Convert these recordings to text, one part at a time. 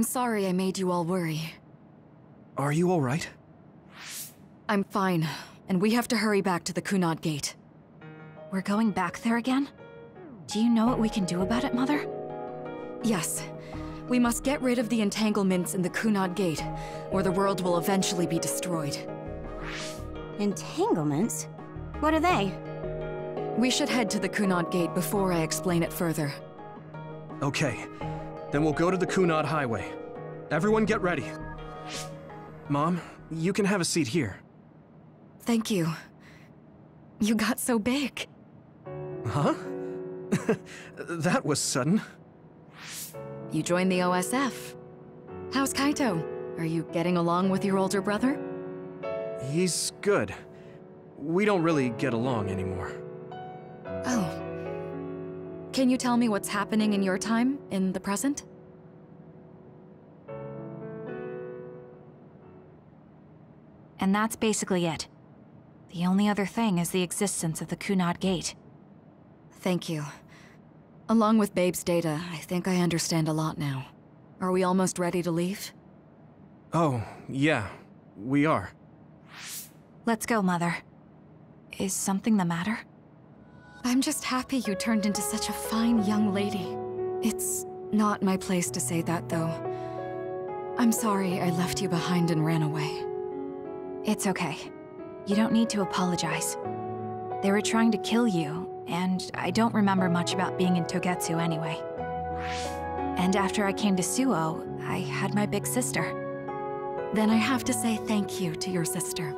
I'm sorry I made you all worry. Are you all right? I'm fine, and we have to hurry back to the Kunad Gate. We're going back there again? Do you know what we can do about it, Mother? Yes. We must get rid of the entanglements in the Kunad Gate, or the world will eventually be destroyed. Entanglements? What are they? We should head to the Kunad Gate before I explain it further. Okay. Then we'll go to the Kunad Highway. Everyone get ready. Mom, you can have a seat here. Thank you. You got so big. Huh? That was sudden. You joined the OSF. How's Kaito? Are you getting along with your older brother? He's good. We don't really get along anymore. Oh. Can you tell me what's happening in your time, in the present? And that's basically it. The only other thing is the existence of the Kunad Gate. Thank you. Along with Babe's data, I think I understand a lot now. Are we almost ready to leave? Oh, yeah. We are. Let's go, Mother. Is something the matter? I'm just happy you turned into such a fine young lady. It's not my place to say that, though. I'm sorry I left you behind and ran away. It's okay. You don't need to apologize. They were trying to kill you, and I don't remember much about being in Togetsu anyway. And after I came to Suo, I had my big sister. Then I have to say thank you to your sister.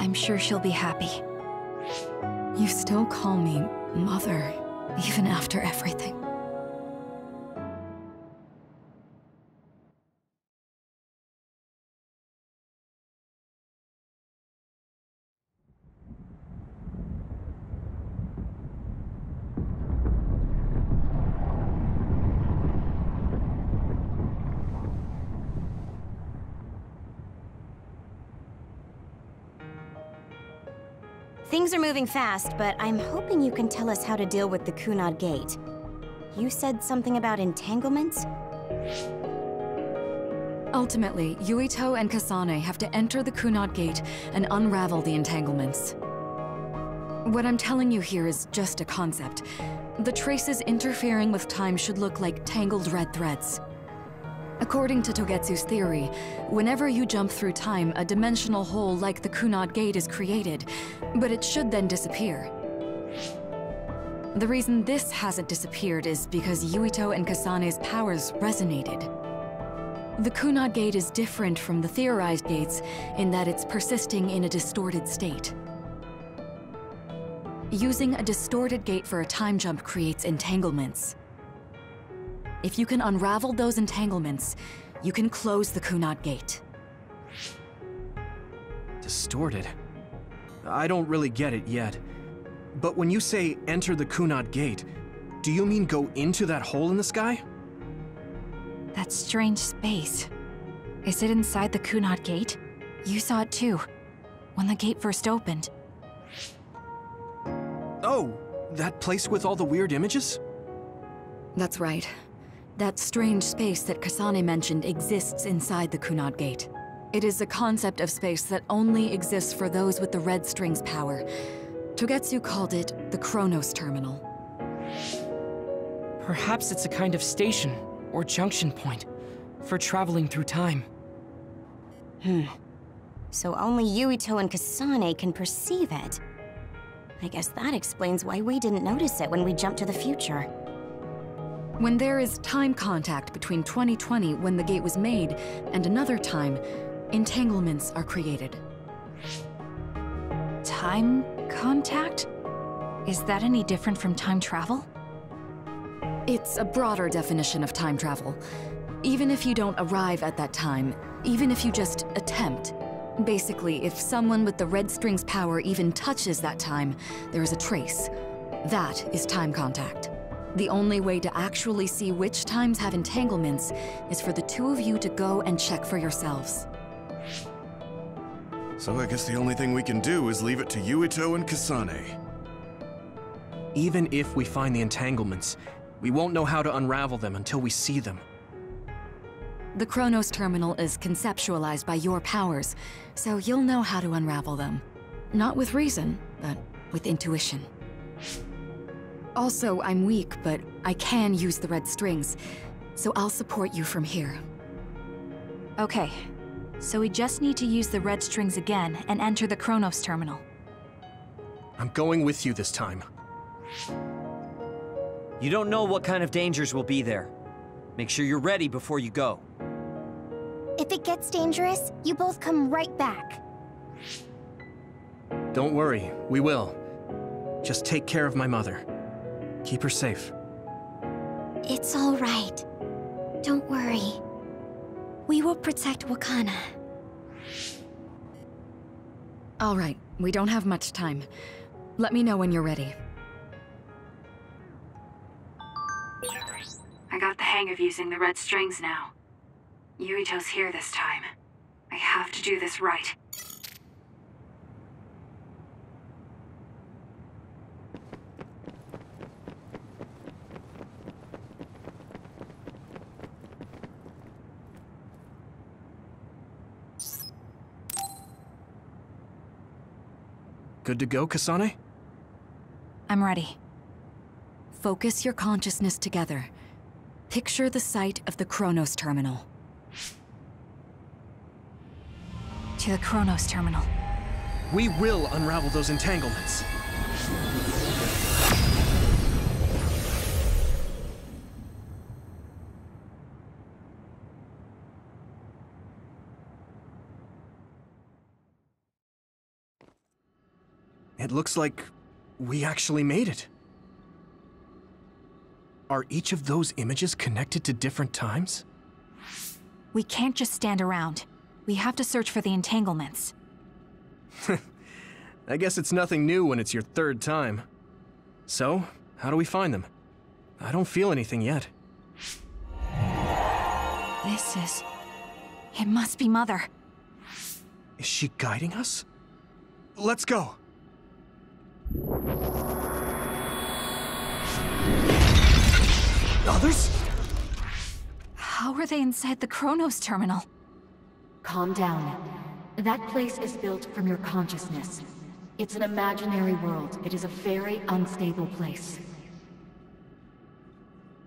I'm sure she'll be happy. You still call me Mother, even after everything. Things are moving fast, but I'm hoping you can tell us how to deal with the Kunad Gate. You said something about entanglements? Ultimately, Yuito and Kasane have to enter the Kunad Gate and unravel the entanglements. What I'm telling you here is just a concept. The traces interfering with time should look like tangled red threads. According to Togetsu's theory, whenever you jump through time, a dimensional hole like the Kunad Gate is created, but it should then disappear. The reason this hasn't disappeared is because Yuito and Kasane's powers resonated. The Kunad Gate is different from the theorized gates in that it's persisting in a distorted state. Using a distorted gate for a time jump creates entanglements. If you can unravel those entanglements, you can close the Kunad Gate. Distorted? I don't really get it yet. But when you say enter the Kunad Gate, do you mean go into that hole in the sky? That strange space. Is it inside the Kunad Gate? You saw it too, when the gate first opened. Oh, that place with all the weird images? That's right. That strange space that Kasane mentioned exists inside the Kunad Gate. It is a concept of space that only exists for those with the red string's power. Togetsu called it the Chronos Terminal. Perhaps it's a kind of station, or junction point, for traveling through time. So only Yuito and Kasane can perceive it. I guess that explains why we didn't notice it when we jumped to the future. When there is time contact between 2020, when the gate was made, and another time, entanglements are created. Time contact? Is that any different from time travel? It's a broader definition of time travel. Even if you don't arrive at that time, even if you just attempt. Basically, if someone with the red string's power even touches that time, there is a trace. That is time contact. The only way to actually see which times have entanglements is for the two of you to go and check for yourselves. So I guess the only thing we can do is leave it to Yuito and Kasane. Even if we find the entanglements, we won't know how to unravel them until we see them. The Chronos terminal is conceptualized by your powers, so you'll know how to unravel them. Not with reason, but with intuition. Also, I'm weak, but I can use the red strings, so I'll support you from here. Okay, so we just need to use the red strings again and enter the Chronos terminal. I'm going with you this time. You don't know what kind of dangers will be there. Make sure you're ready before you go. If it gets dangerous, you both come right back. Don't worry, we will. Just take care of my mother. Keep her safe. It's all right. Don't worry. We will protect Wakana. All right, we don't have much time. Let me know when you're ready. I got the hang of using the red strings now. Yuito's here this time. I have to do this right. Good to go, Kasane? I'm ready. Focus your consciousness together. Picture the site of the Chronos terminal. To the Chronos terminal. We will unravel those entanglements. It looks like we actually made it. Are each of those images connected to different times? We can't just stand around. We have to search for the entanglements. I guess it's nothing new when it's your third time. So, how do we find them? I don't feel anything yet. It must be Mother. Is she guiding us? Let's go! Others? How are they inside the Chronos terminal? Calm down. That place is built from your consciousness. It's an imaginary world. It is a very unstable place.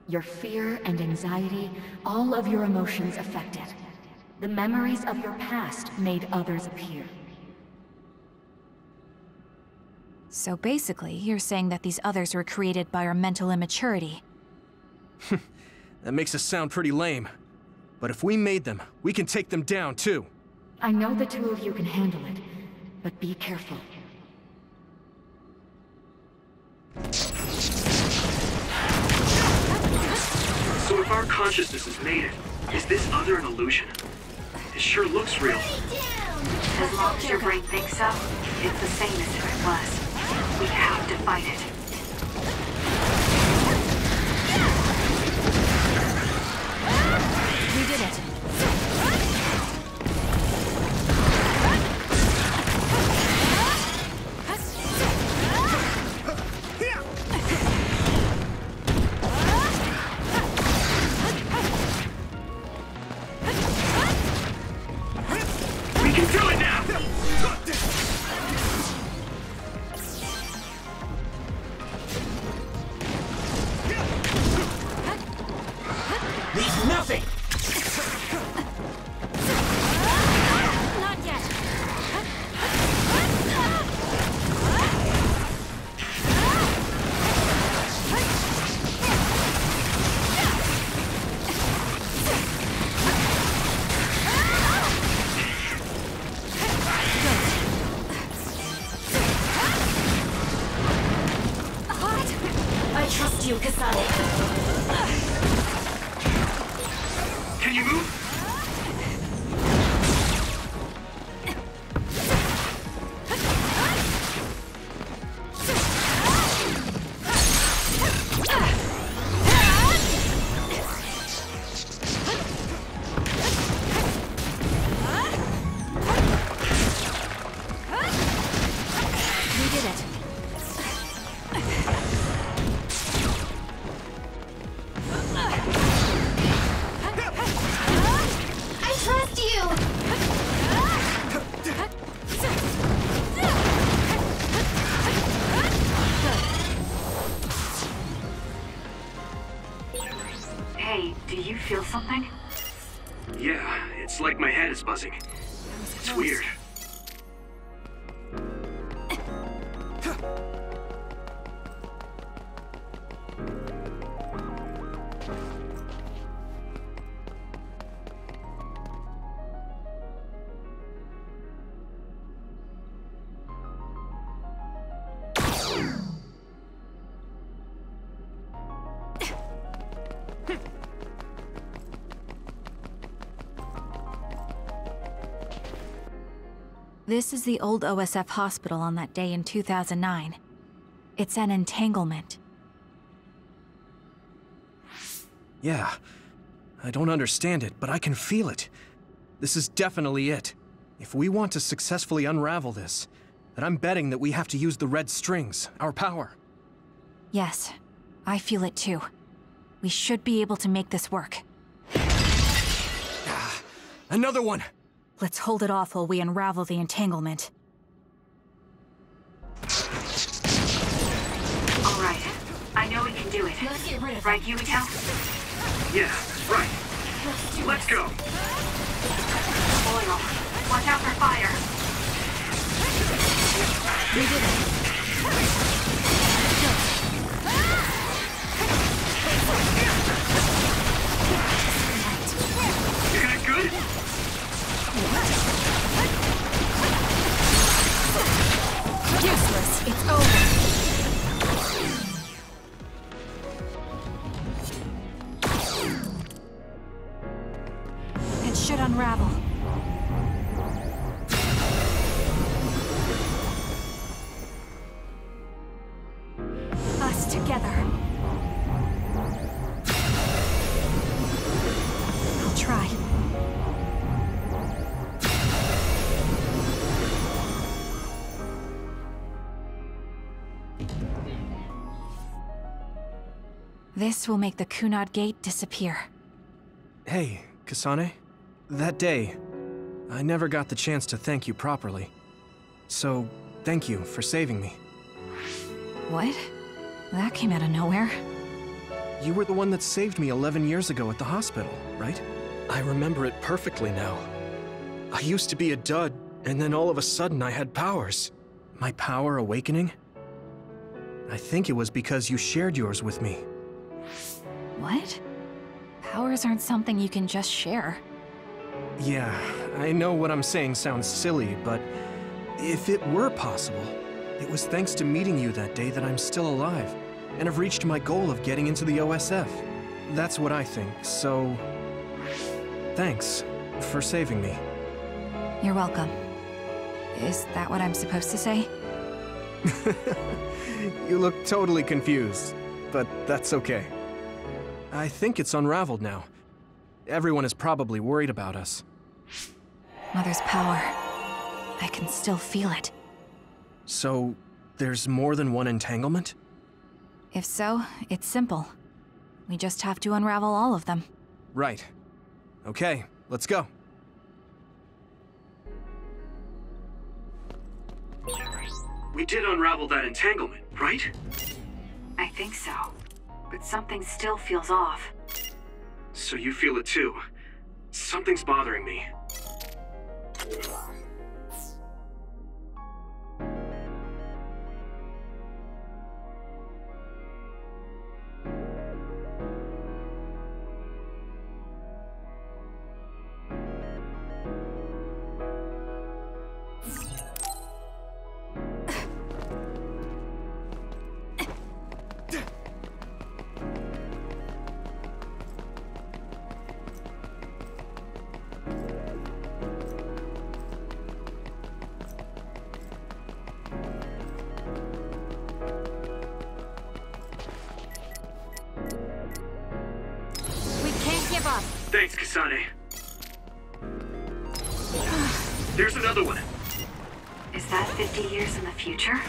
Your fear and anxiety, all of your emotions affected. The memories of your past made others appear. So basically, you're saying that these others were created by our mental immaturity. That makes us sound pretty lame. But if we made them, we can take them down too. I know the two of you can handle it, but be careful. So if our consciousness has made it, is this other an illusion? It sure looks real. As long as your brain thinks so, it's the same as if it was. We have to fight it. We did it. We can do it now! Leave nothing! Not yet. I trust you, Kasane. Can you move? We did it. buzzing. It's weird. This is the old OSF hospital on that day in 2009. It's an entanglement. Yeah. I don't understand it, but I can feel it. This is definitely it. If we want to successfully unravel this, then I'm betting that we have to use the red strings, our power. Yes, I feel it too. We should be able to make this work. Another one! Let's hold it off while we unravel the entanglement. All right. I know we can do it. Let's get rid of Right, Yumito? Yeah, right. Let's go. Oil. Watch out for fire. We did it. You got it good? Useless. It's over. It should unravel. Us together. I'll try. This will make the Kunad Gate disappear. Hey, Kasane. That day, I never got the chance to thank you properly. So, thank you for saving me. What? That came out of nowhere. You were the one that saved me 11 years ago at the hospital, right? I remember it perfectly now. I used to be a dud, and then all of a sudden I had powers. My power awakening? I think it was because you shared yours with me. What? Powers aren't something you can just share. Yeah, I know what I'm saying sounds silly, but if it were possible, it was thanks to meeting you that day that I'm still alive, and have reached my goal of getting into the OSF. That's what I think, so... thanks for saving me. You're welcome. Is that what I'm supposed to say? You look totally confused, but that's okay. I think it's unraveled now. Everyone is probably worried about us. Mother's power. I can still feel it. So, there's more than one entanglement? If so, it's simple. We just have to unravel all of them. Right. Okay, let's go. We did unravel that entanglement, right? I think so. But something still feels off. So you feel it too. Something's bothering me. Thanks, Kasane. There's another one. Is that 50 years in the future?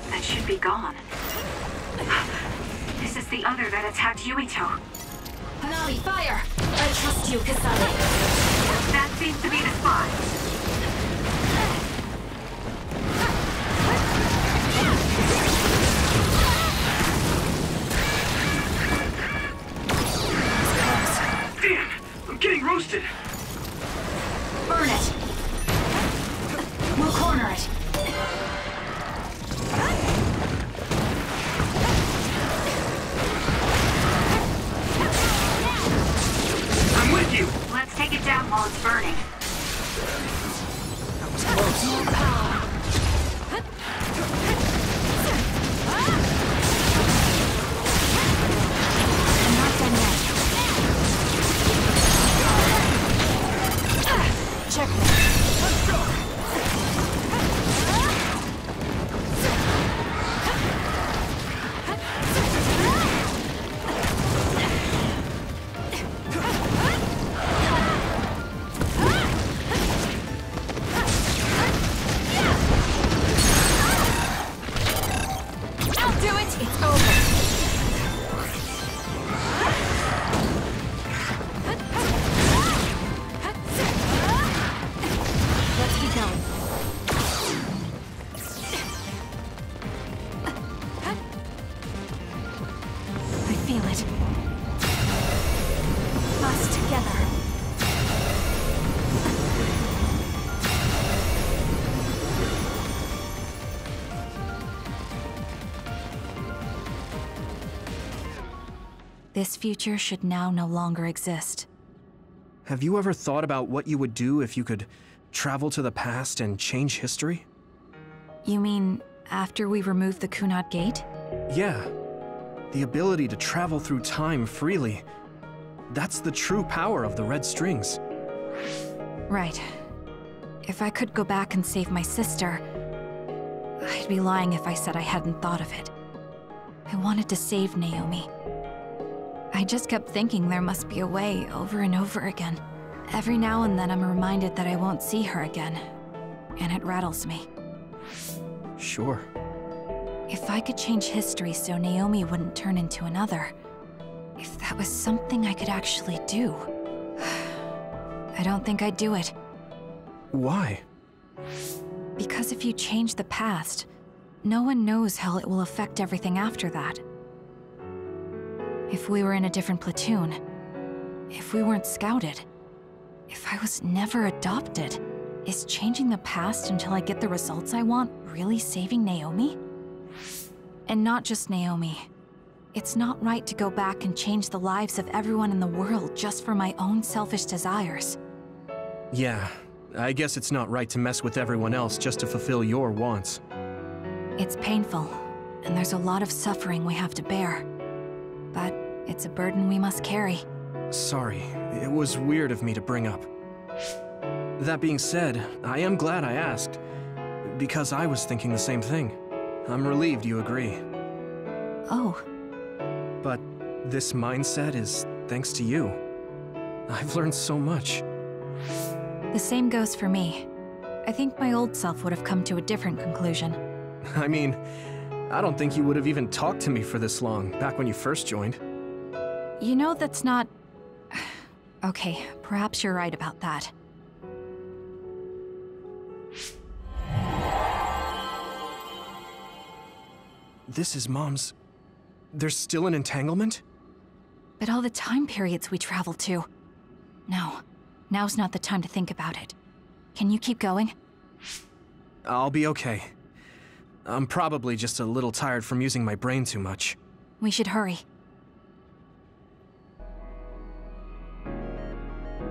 That should be gone. This is the other that attacked Yuito. Hanami, fire! I trust you, Kasane. That seems to be the spot. Damn, I'm getting roasted. Burn it! This future should now no longer exist. Have you ever thought about what you would do if you could travel to the past and change history? You mean after we remove the Kunad Gate? Yeah. The ability to travel through time freely. That's the true power of the red strings. Right. If I could go back and save my sister, I'd be lying if I said I hadn't thought of it. I wanted to save Naomi. I just kept thinking there must be a way over and over again. Every now and then I'm reminded that I won't see her again, and it rattles me. Sure. If I could change history so Naomi wouldn't turn into another, if that was something I could actually do, I don't think I'd do it. Why? Because if you change the past, no one knows how it will affect everything after that. If we were in a different platoon, if we weren't scouted, if I was never adopted, is changing the past until I get the results I want really saving Naomi? And not just Naomi. It's not right to go back and change the lives of everyone in the world just for my own selfish desires. Yeah, I guess it's not right to mess with everyone else just to fulfill your wants. It's painful, and there's a lot of suffering we have to bear. But it's a burden we must carry. Sorry, it was weird of me to bring up. That being said, I am glad I asked, because I was thinking the same thing. I'm relieved you agree. Oh. But this mindset is thanks to you. I've learned so much. The same goes for me. I think my old self would have come to a different conclusion. I mean, I don't think you would have even talked to me for this long, back when you first joined. You know that's not... Okay, perhaps you're right about that. This is Mom's... There's still an entanglement? But all the time periods we traveled to... No, now's not the time to think about it. Can you keep going? I'll be okay. I'm probably just a little tired from using my brain too much. We should hurry.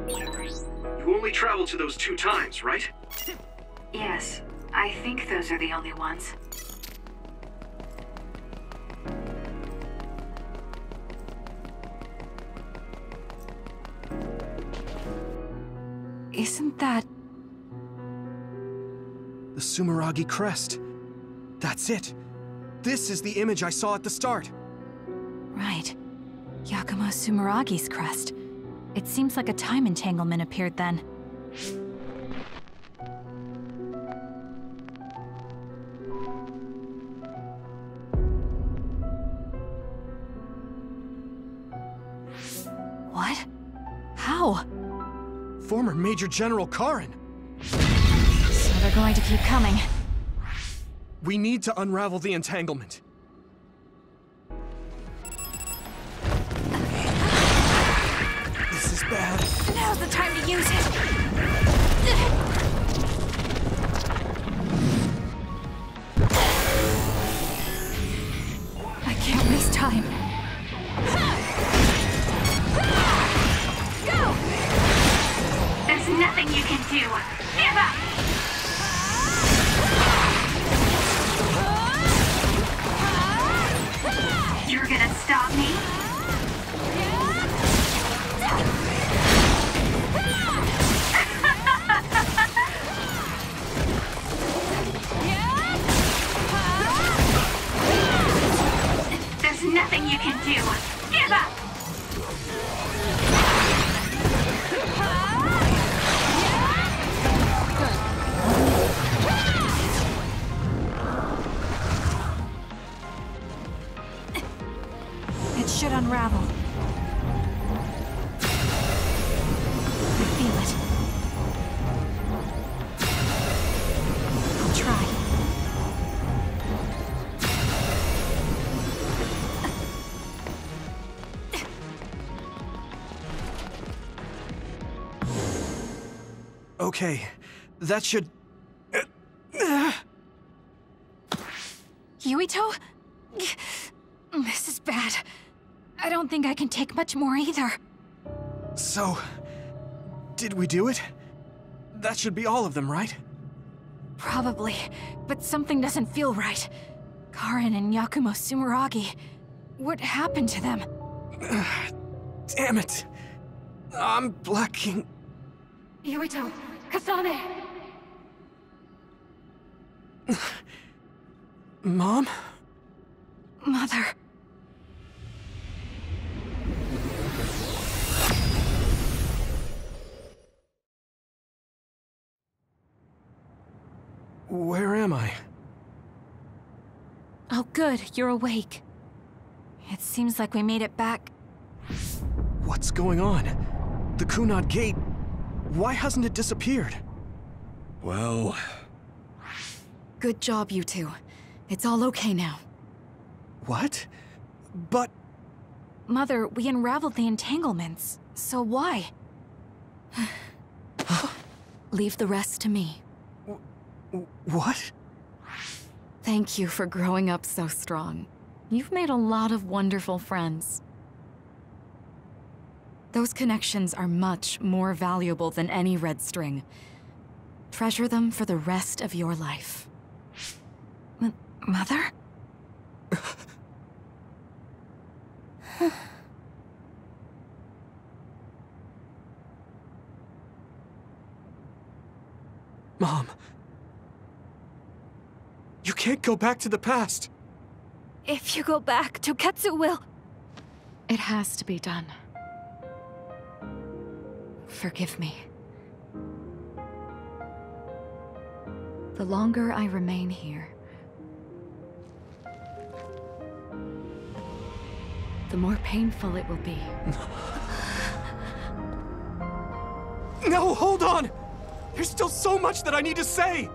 You only traveled to those 2 times, right? Yes, I think those are the only ones. Isn't that... The Sumeragi crest. That's it. This is the image I saw at the start. Right. Yakumo Sumeragi's crest. It seems like a time entanglement appeared then. What? How? Former Major General Karin. So they're going to keep coming. We need to unravel the entanglement. This is bad. Now's the time to use it! I can't waste time. Go! There's nothing you can do. Give up! You're gonna stop me? There's nothing you can do. Give up! It should unravel. I feel it. I'll try. Okay, that should... Yuito? This is bad. I don't think I can take much more either. So, did we do it? That should be all of them, right? Probably, but something doesn't feel right. Karin and Yakumo Sumeragi. What happened to them? Damn it. I'm blacking. Yuito, Kasane! Mom? Mother. Where am I? Oh good, you're awake. It seems like we made it back. What's going on? The Kunad Gate, why hasn't it disappeared? Well... Good job, you two. It's all okay now. What? But... Mother, we unraveled the entanglements, so why? Leave the rest to me. What? Thank you for growing up so strong. You've made a lot of wonderful friends. Those connections are much more valuable than any red string. Treasure them for the rest of your life. Mother? Mom. You can't go back to the past. If you go back, Toketsu will... It has to be done. Forgive me. The longer I remain here, the more painful it will be. No, hold on! There's still so much that I need to say!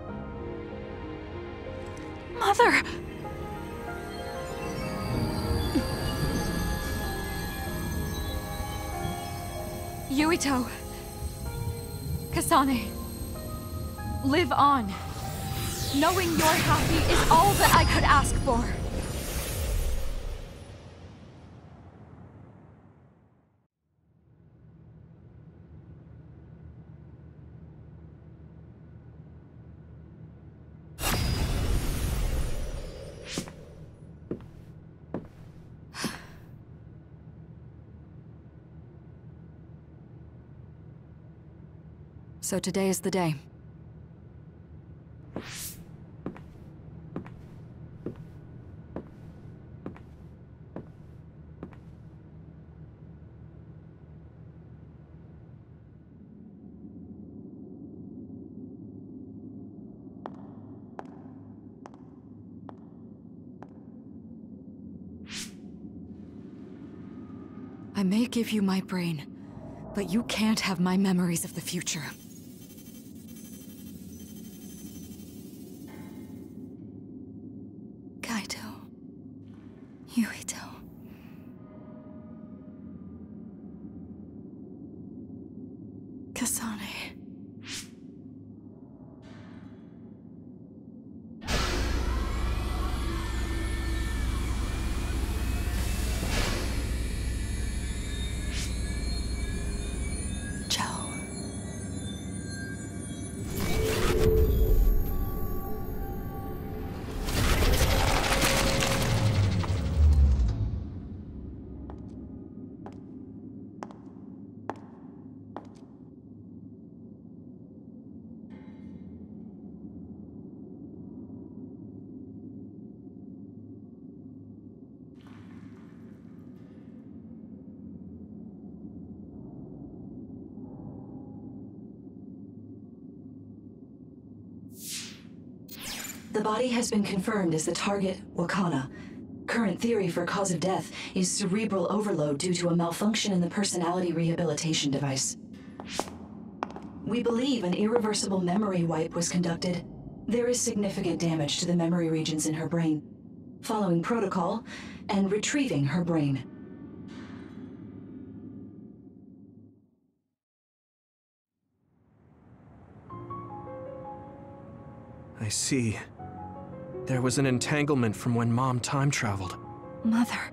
Mother! Yuito. Kasane. Live on. Knowing you're happy is all that I could ask for. So today is the day. I may give you my brain, but you can't have my memories of the future. Yuito. Kasane. Ciao. The body has been confirmed as the target, Wakana. Current theory for cause of death is cerebral overload due to a malfunction in the personality rehabilitation device. We believe an irreversible memory wipe was conducted. There is significant damage to the memory regions in her brain. Following protocol and retrieving her brain. I see. There was an entanglement from when Mom time traveled. Mother.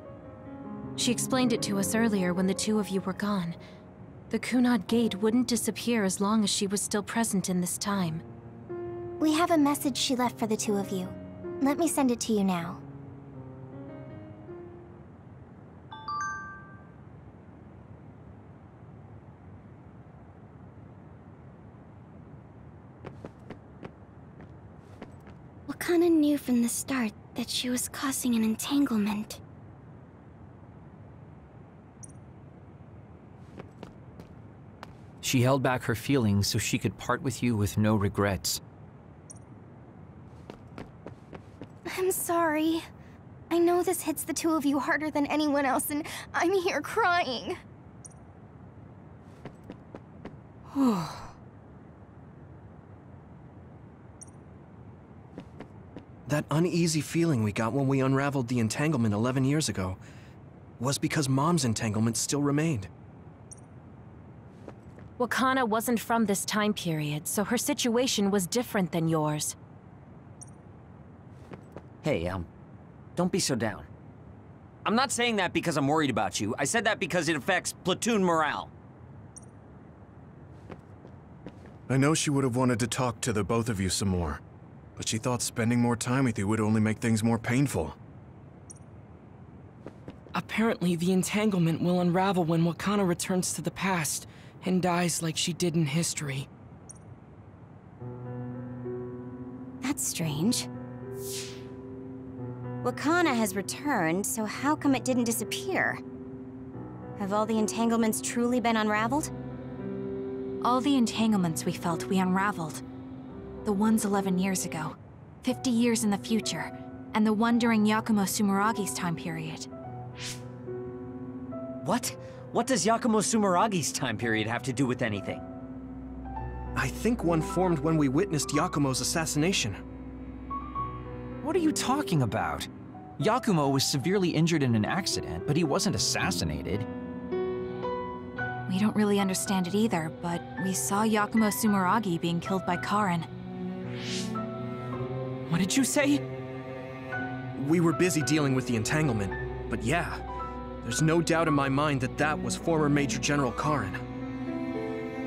She explained it to us earlier when the two of you were gone. The Kunad Gate wouldn't disappear as long as she was still present in this time. We have a message she left for the two of you. Let me send it to you now. Wakana knew from the start that she was causing an entanglement. She held back her feelings so she could part with you with no regrets. I'm sorry. I know this hits the two of you harder than anyone else, and I'm here crying. That uneasy feeling we got when we unraveled the entanglement 11 years ago was because Mom's entanglement still remained. Wakana wasn't from this time period, so her situation was different than yours. Hey, don't be so down. I'm not saying that because I'm worried about you. I said that because it affects platoon morale. I know she would have wanted to talk to the both of you some more, but she thought spending more time with you would only make things more painful. Apparently, the entanglement will unravel when Wakana returns to the past and dies like she did in history. That's strange. Wakana has returned, so how come it didn't disappear? Have all the entanglements truly been unraveled? All the entanglements we felt we unraveled. The ones 11 years ago, 50 years in the future, and the one during Yakumo Sumeragi's time period. What? What does Yakumo Sumeragi's time period have to do with anything? I think one formed when we witnessed Yakumo's assassination. What are you talking about? Yakumo was severely injured in an accident, but he wasn't assassinated. We don't really understand it either, but we saw Yakumo Sumeragi being killed by Karin. What did you say? We were busy dealing with the entanglement, but yeah, there's no doubt in my mind that that was former Major General Karin.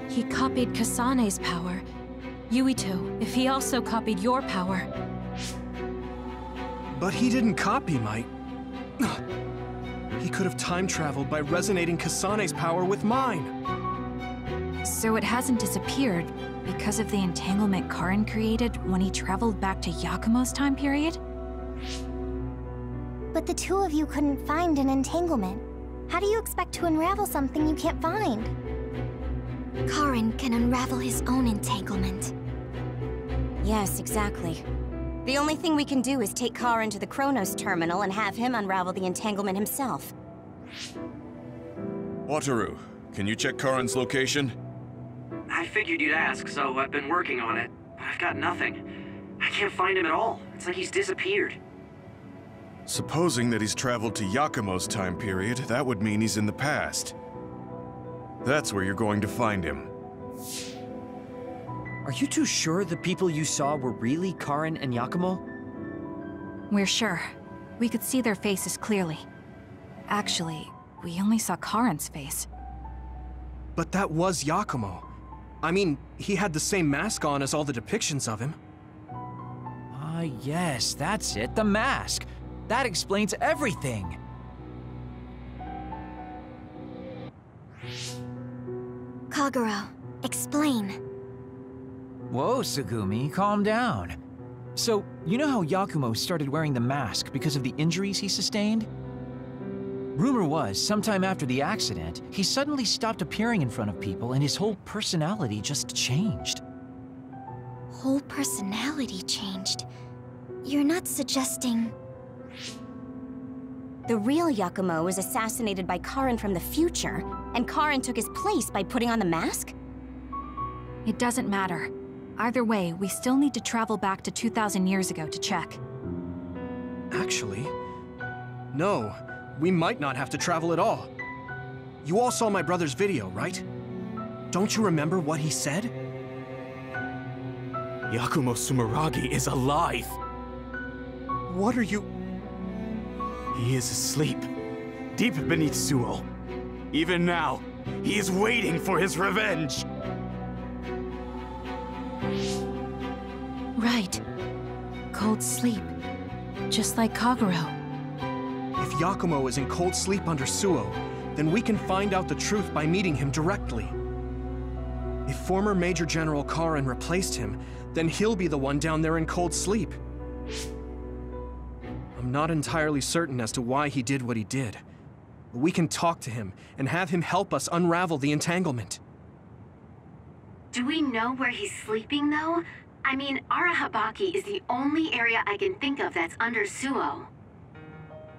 He copied Kasane's power. Yuito, if he also copied your power. But he didn't copy my... He could have time-traveled by resonating Kasane's power with mine. So it hasn't disappeared because of the entanglement Karin created when he traveled back to Yakumo's time period? But the two of you couldn't find an entanglement. How do you expect to unravel something you can't find? Karin can unravel his own entanglement. Yes, exactly. The only thing we can do is take Karin to the Chronos terminal and have him unravel the entanglement himself. Wataru, can you check Karin's location? I figured you'd ask, so I've been working on it. But I've got nothing. I can't find him at all. It's like he's disappeared. Supposing that he's traveled to Yakumo's time period, that would mean he's in the past. That's where you're going to find him. Are you too sure the people you saw were really Karin and Yakumo? We're sure. We could see their faces clearly. Actually, we only saw Karin's face. But that was Yakumo. I mean, he had the same mask on as all the depictions of him. Ah, yes, that's it, the mask. That explains everything. Kagero, explain. Whoa, Tsugumi, calm down. So, you know how Yakumo started wearing the mask because of the injuries he sustained? Rumor was, sometime after the accident, he suddenly stopped appearing in front of people and his whole personality just changed. Whole personality changed? You're not suggesting... The real Yakumo was assassinated by Karin from the future, and Karin took his place by putting on the mask? It doesn't matter. Either way, we still need to travel back to 2,000 years ago to check. Actually, no. We might not have to travel at all. You all saw my brother's video, right? Don't you remember what he said? Yakumo Sumeragi is alive! What are you... He is asleep. deep beneath Suo. Even now, he is waiting for his revenge. Right. Cold sleep. Just like Kagero. If Yakumo is in cold sleep under Suo, then we can find out the truth by meeting him directly. If former Major General Karin replaced him, then he'll be the one down there in cold sleep. I'm not entirely certain as to why he did what he did. But we can talk to him and have him help us unravel the entanglement. Do we know where he's sleeping, though? I mean, Arahabaki is the only area I can think of that's under Suo.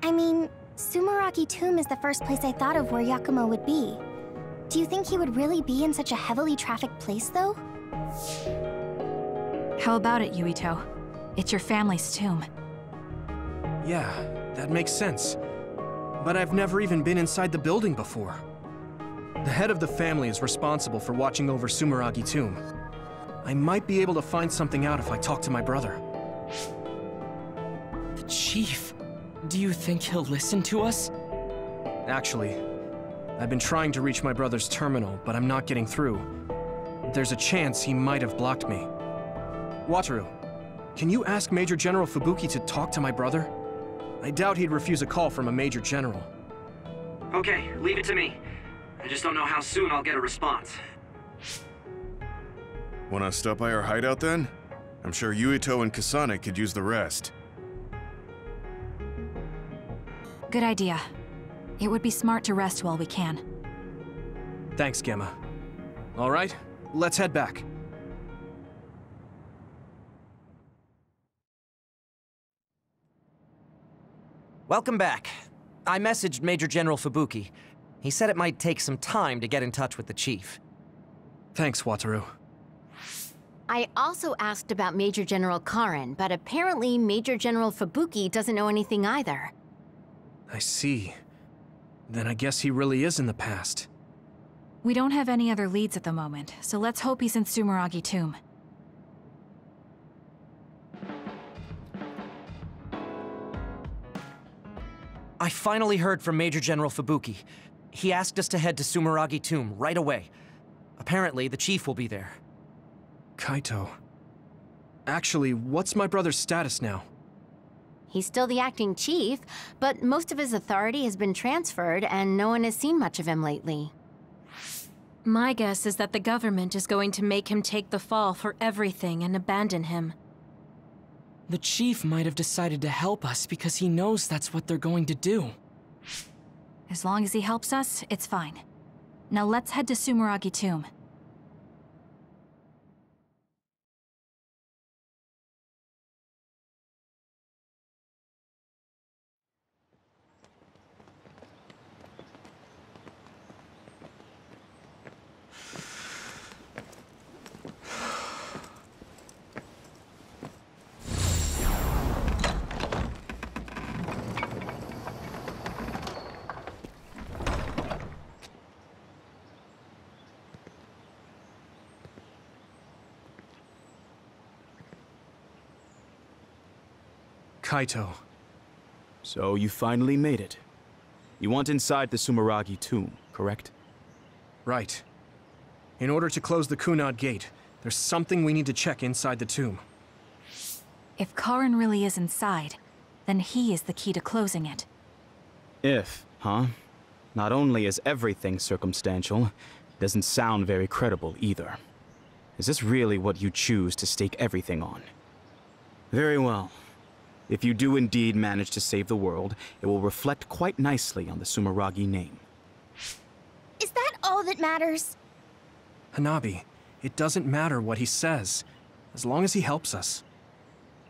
I mean, Sumeragi Tomb is the first place I thought of where Yakumo would be. Do you think he would really be in such a heavily trafficked place, though? How about it, Yuito? It's your family's tomb. Yeah, that makes sense. But I've never even been inside the building before. The head of the family is responsible for watching over Sumeragi Tomb. I might be able to find something out if I talk to my brother. The Chief. Do you think he'll listen to us? Actually, I've been trying to reach my brother's terminal, but I'm not getting through. There's a chance he might have blocked me. Wataru, can you ask Major General Fubuki to talk to my brother? I doubt he'd refuse a call from a Major General. Okay, leave it to me. I just don't know how soon I'll get a response. Wanna stop by our hideout then? I'm sure Yuito and Kasane could use the rest. Good idea. It would be smart to rest while we can. Thanks, Gemma. All right, let's head back. Welcome back. I messaged Major General Fubuki. He said it might take some time to get in touch with the Chief. Thanks, Wataru. I also asked about Major General Karin, but apparently Major General Fubuki doesn't know anything either. I see. Then I guess he really is in the past. We don't have any other leads at the moment, so let's hope he's in Sumeragi Tomb. I finally heard from Major General Fubuki. He asked us to head to Sumeragi Tomb right away. Apparently, the Chief will be there. Kaito. Actually, what's my brother's status now? He's still the acting chief, but most of his authority has been transferred and no one has seen much of him lately. My guess is that the government is going to make him take the fall for everything and abandon him. The Chief might have decided to help us because he knows that's what they're going to do. As long as he helps us, it's fine. Now let's head to Sumeragi Tomb. Kaito. So you finally made it. You want inside the Sumeragi Tomb, correct? Right. In order to close the Kunad Gate, there's something we need to check inside the tomb. If Karin really is inside, then he is the key to closing it. If, huh? Not only is everything circumstantial, it doesn't sound very credible either. Is this really what you choose to stake everything on? Very well. If you do indeed manage to save the world, it will reflect quite nicely on the Sumeragi name. Is that all that matters? Hanabi, it doesn't matter what he says, as long as he helps us.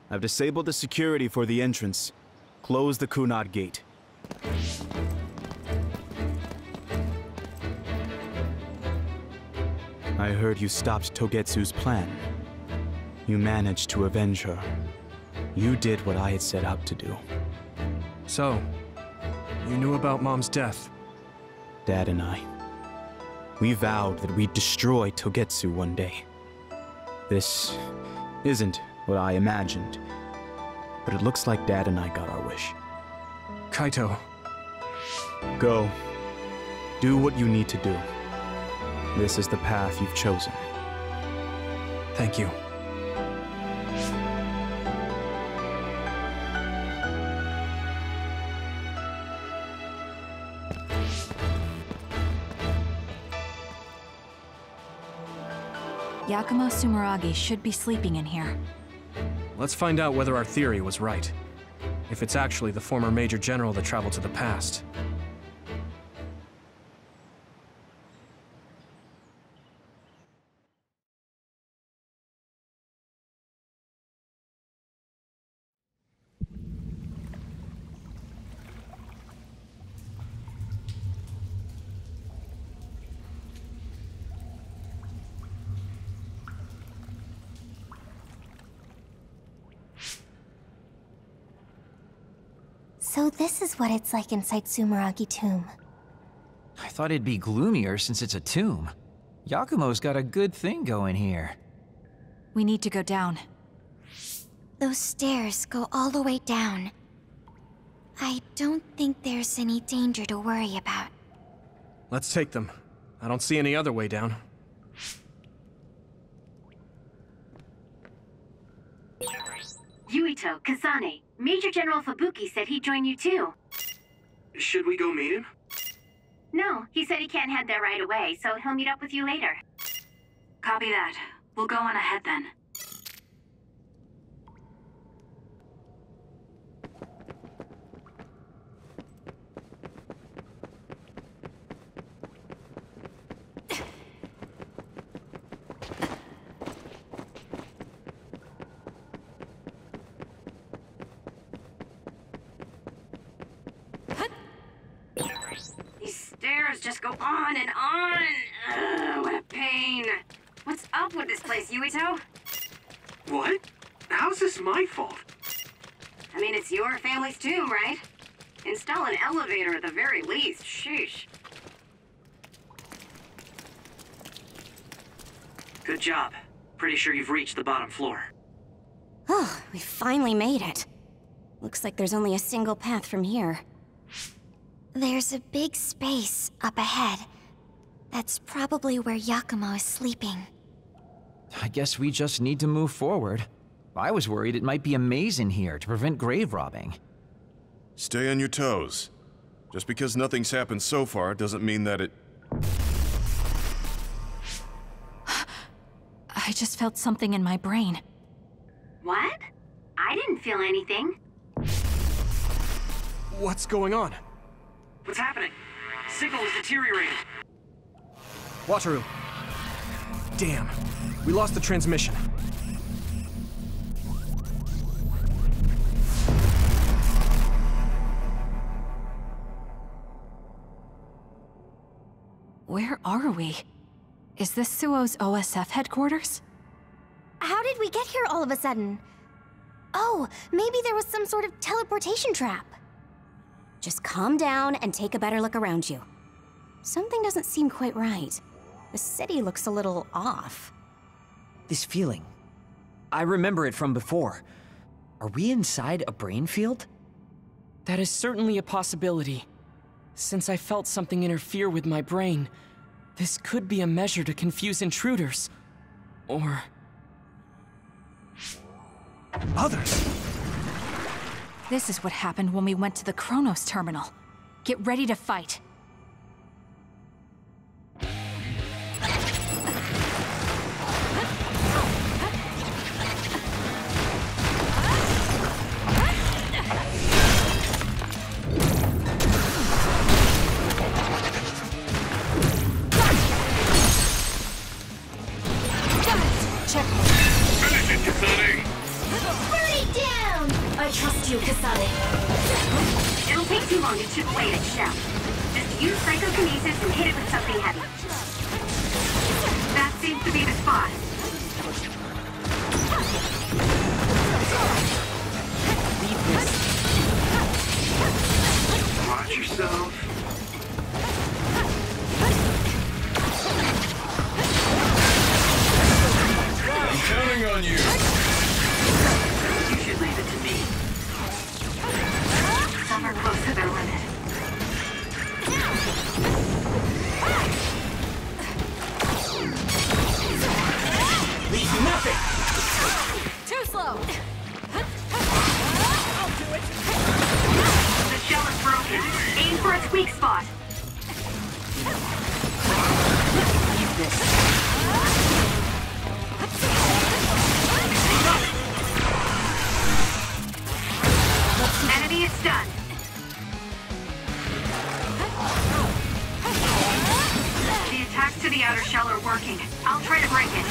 I've disabled the security for the entrance. Close the Kunad Gate. I heard you stopped Togetsu's plan. You managed to avenge her. You did what I had set out to do. So, you knew about Mom's death? Dad and I. We vowed that we'd destroy Togetsu one day. This isn't what I imagined, but it looks like Dad and I got our wish. Kaito, Go. Do what you need to do. This is the path you've chosen. Thank you. Yakumo Sumeragi should be sleeping in here. Let's find out whether our theory was right. If it's actually the former Major General that traveled to the past. So this is what it's like inside Sumeragi Tomb. I thought it'd be gloomier since it's a tomb. Yakumo's got a good thing going here. We need to go down. Those stairs go all the way down. I don't think there's any danger to worry about. Let's take them. I don't see any other way down. Yuito, Kasane, Major General Fubuki said he'd join you too. Should we go meet him? No, he said he can't head there right away, so he'll meet up with you later. Copy that. We'll go on ahead then. Just go on and on. Ugh, what a pain. What's up with this place, Yuito? What? How's this my fault? I mean, it's your family's tomb, right? Install an elevator at the very least. Sheesh. Good job. Pretty sure you've reached the bottom floor. Oh, we finally made it. Looks like there's only a single path from here. There's a big space up ahead. That's probably where Yakumo is sleeping. I guess we just need to move forward. I was worried it might be a maze in here to prevent grave robbing. Stay on your toes. Just because nothing's happened so far doesn't mean that it... I just felt something in my brain. What? I didn't feel anything. What's going on? What's happening? Signal is deteriorating. Wataru. Damn. We lost the transmission. Where are we? Is this Suo's OSF headquarters? How did we get here all of a sudden? Oh, maybe there was some sort of teleportation trap. Just calm down and take a better look around you. Something doesn't seem quite right. The city looks a little off. This feeling. I remember it from before. Are we inside a brain field? That is certainly a possibility. Since I felt something interfere with my brain, this could be a measure to confuse intruders. Or... others! This is what happened when we went to the Chronos terminal. Get ready to fight. I trust you, Kasane. It'll take too long to chip away at shell. Just use psychokinesis and hit it with something heavy. That seems to be the spot. Watch yourself. I'm counting on you. You should leave it to me. Some are close to their limit. weak spot. Eat this. Enemy is stunned. The attacks to the outer shell are working. I'll try to break it.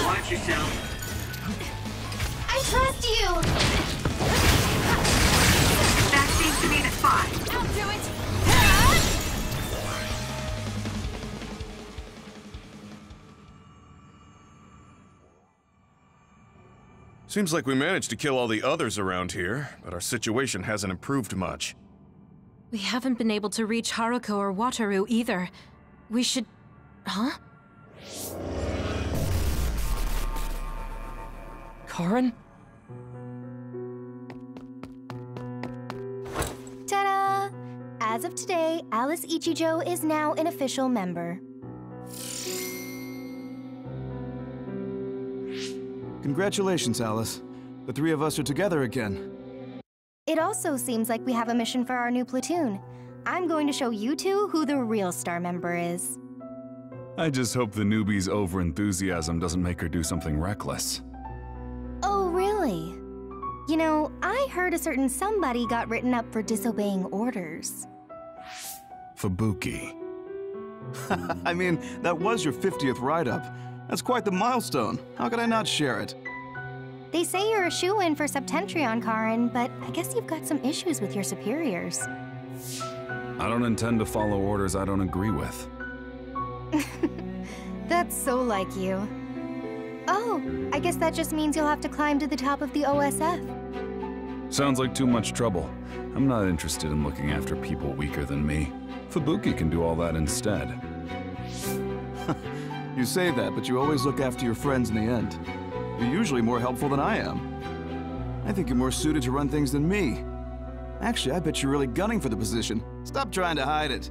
Watch yourself. I trust you! That seems to be the spot. I'll do it! Seems like we managed to kill all the others around here, but our situation hasn't improved much. We haven't been able to reach Haruko or Wataru either. We should... Huh? Karen? Ta-da! As of today, Alice Ichijo is now an official member. Congratulations, Alice. The three of us are together again. It also seems like we have a mission for our new platoon. I'm going to show you two who the real star member is. I just hope the newbie's overenthusiasm doesn't make her do something reckless. Oh, really? You know, I heard a certain somebody got written up for disobeying orders. Fubuki. I mean, that was your 50th write-up. That's quite the milestone. How could I not share it? They say you're a shoo-in for Septentrion, Karen, but I guess you've got some issues with your superiors. I don't intend to follow orders I don't agree with. That's so like you. Oh, I guess that just means you'll have to climb to the top of the OSF. Sounds like too much trouble. I'm not interested in looking after people weaker than me. Fubuki can do all that instead. You say that, but you always look after your friends in the end. You're usually more helpful than I am. I think you're more suited to run things than me. Actually, I bet you're really gunning for the position. Stop trying to hide it.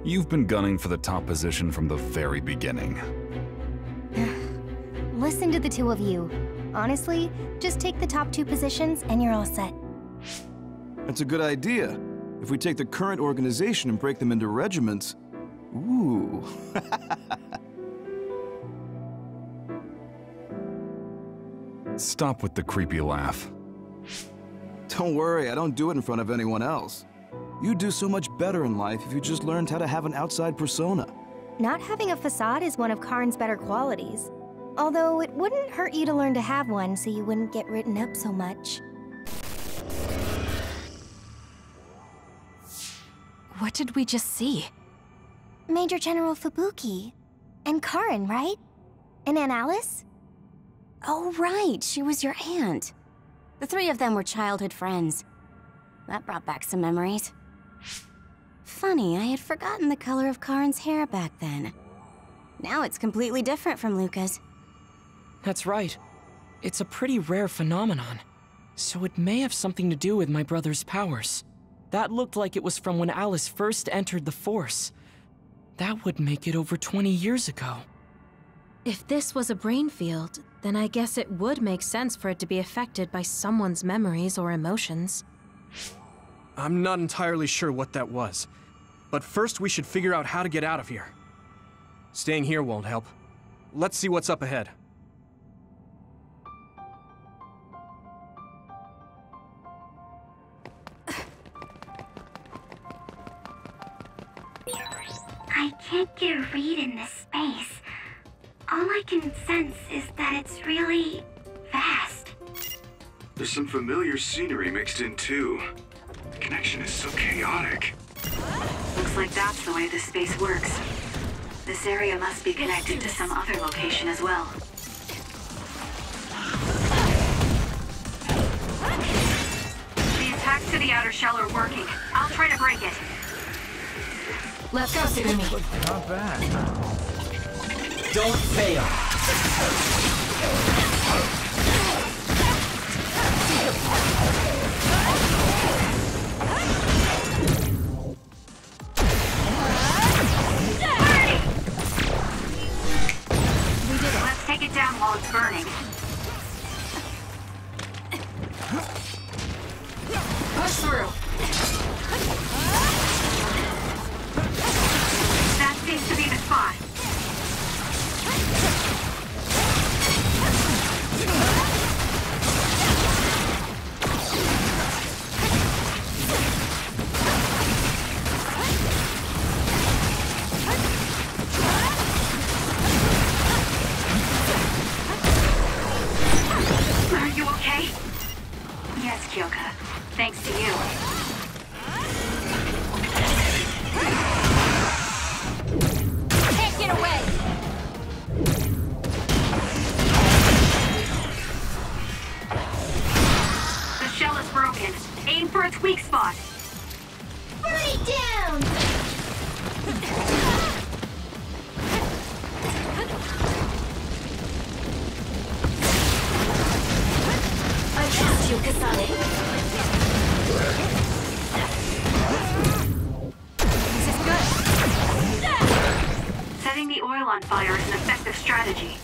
You've been gunning for the top position from the very beginning. Listen to the two of you. Honestly, just take the top 2 positions and you're all set. That's a good idea. If we take the current organization and break them into regiments... Ooh. Stop with the creepy laugh. Don't worry, I don't do it in front of anyone else. You'd do so much better in life if you just learned how to have an outside persona. Not having a facade is one of Karn's better qualities. Although it wouldn't hurt you to learn to have one so you wouldn't get written up so much. What did we just see? Major General Fubuki. And Karen, right? And Aunt Alice? Oh, right. She was your aunt. The three of them were childhood friends. That brought back some memories. Funny, I had forgotten the color of Karen's hair back then. Now it's completely different from Luca's. That's right. It's a pretty rare phenomenon. So it may have something to do with my brother's powers. That looked like it was from when Alice first entered the Force. That would make it over 20 years ago. If this was a brain field, then I guess it would make sense for it to be affected by someone's memories or emotions. I'm not entirely sure what that was. But first we should figure out how to get out of here. Staying here won't help. Let's see what's up ahead. I can't get a read in this space. All I can sense is that it's really vast. There's some familiar scenery mixed in too. The connection is so chaotic. Looks like that's the way this space works. This area must be connected to some other location as well. The attacks to the outer shell are working. I'll try to break it. Let's go, Tsugumi. Not bad. Don't fail. it's burning. Push through. That seems to be the spot. Are you okay? Yes, Kyoka. Thanks to you. Can't get away! The shell is broken. Aim for its weak spot. Burn it down! I trust you, Kasane. Setting the oil on fire is an effective strategy.